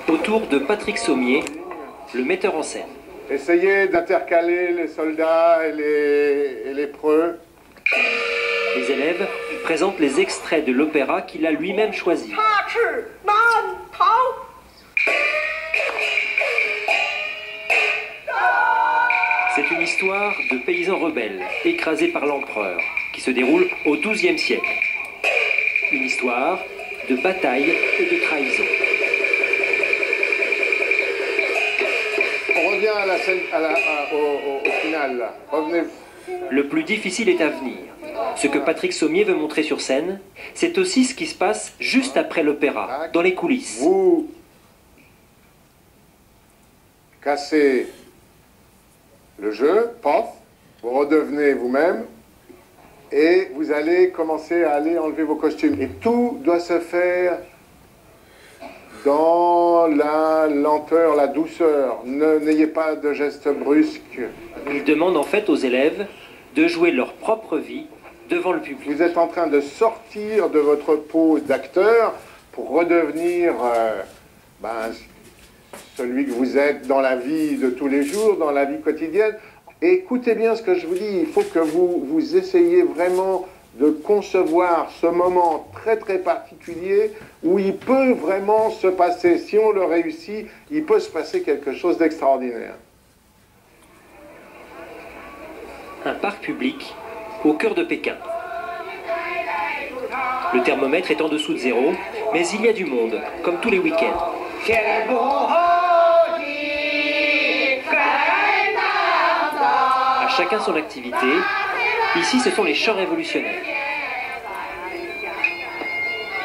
autour de Patrick Sommier, le metteur en scène. Essayez d'intercaler les soldats et les preux. Les élèves présentent les extraits de l'opéra qu'il a lui-même choisi. C'est une histoire de paysans rebelles, écrasés par l'empereur, qui se déroule au XIIe siècle. Une histoire de bataille et de trahison. On revient à la scène, au final, là. Revenez. Le plus difficile est à venir. Ce que Patrick Sommier veut montrer sur scène, c'est aussi ce qui se passe juste après l'opéra, dans les coulisses. Vous cassez le jeu, pof, vous redevenez vous-même, et vous allez commencer à aller enlever vos costumes. Et tout doit se faire dans la lenteur, la douceur. N'ayez pas de gestes brusques. Il demande en fait aux élèves de jouer leur propre vie devant le public. Vous êtes en train de sortir de votre peau d'acteur pour redevenir celui que vous êtes dans la vie de tous les jours, dans la vie quotidienne. Et écoutez bien ce que je vous dis, il faut que vous essayiez vraiment de concevoir ce moment très très particulier où il peut vraiment se passer, si on le réussit, il peut se passer quelque chose d'extraordinaire. Un parc public au cœur de Pékin. Le thermomètre est en dessous de zéro, mais il y a du monde, comme tous les week-ends. À chacun son activité. Ici, ce sont les chants révolutionnaires.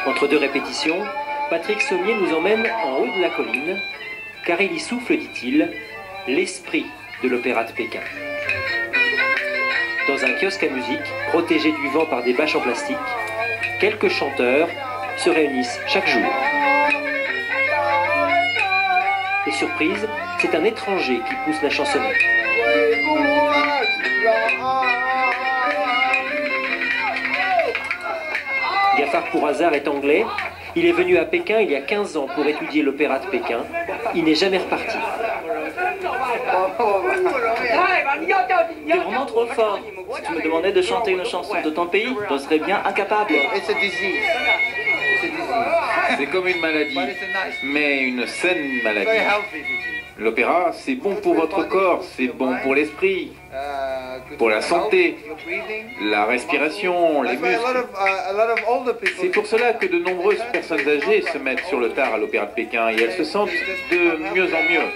Entre deux répétitions, Patrick Sommier nous emmène en haut de la colline, car il y souffle, dit-il, l'esprit de l'opéra de Pékin. Dans un kiosque à musique, protégé du vent par des bâches en plastique, quelques chanteurs se réunissent chaque jour. Et surprise, c'est un étranger qui pousse la chansonnette. Gaffard pour hasard est anglais. Il est venu à Pékin il y a 15 ans pour étudier l'opéra de Pékin. Il n'est jamais reparti. T'es vraiment trop fort. Si tu me demandais de chanter une chanson de ton pays, je serais bien incapable. C'est comme une maladie, mais une saine maladie. L'opéra, c'est bon pour votre corps, c'est bon pour l'esprit, pour la santé, la respiration, les muscles. C'est pour cela que de nombreuses personnes âgées se mettent sur le tard à l'opéra de Pékin et elles se sentent de mieux en mieux.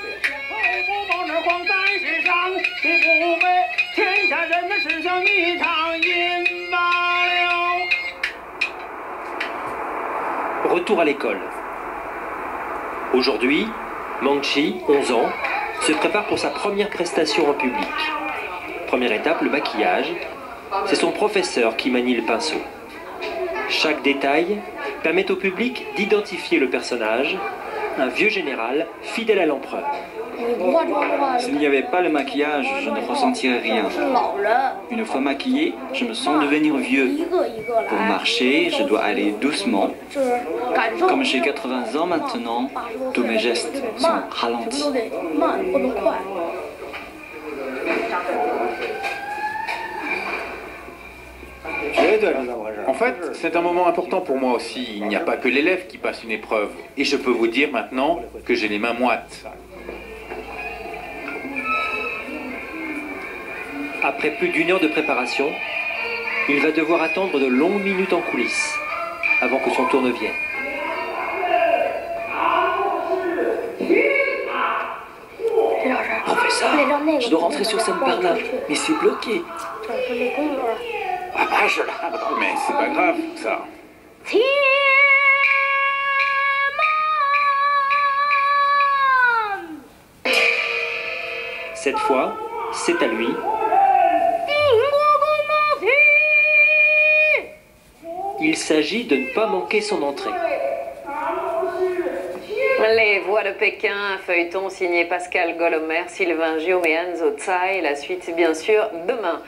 Retour à l'école. Aujourd'hui, Mangchi, 11 ans, se prépare pour sa première prestation en public. Première étape, le maquillage. C'est son professeur qui manie le pinceau. Chaque détail permet au public d'identifier le personnage, un vieux général fidèle à l'empereur. S'il n'y avait pas le maquillage, je ne ressentirais rien. Une fois maquillé, je me sens devenir vieux. Pour marcher, je dois aller doucement. Comme j'ai 80 ans maintenant, tous mes gestes sont ralentis. En fait, c'est un moment important pour moi aussi. Il n'y a pas que l'élève qui passe une épreuve. Et je peux vous dire maintenant que j'ai les mains moites. Après plus d'une heure de préparation, il va devoir attendre de longues minutes en coulisses avant que son tour ne vienne. Professeur, je dois rentrer sur scène par là, mais c'est bloqué. Ah, mais c'est pas grave, ça. Cette fois, c'est à lui. Il s'agit de ne pas manquer son entrée. Les Voix de Pékin, un feuilleton signé Pascal Golomer, Sylvain Gioméan, Enzo Tsai. La suite, bien sûr, demain.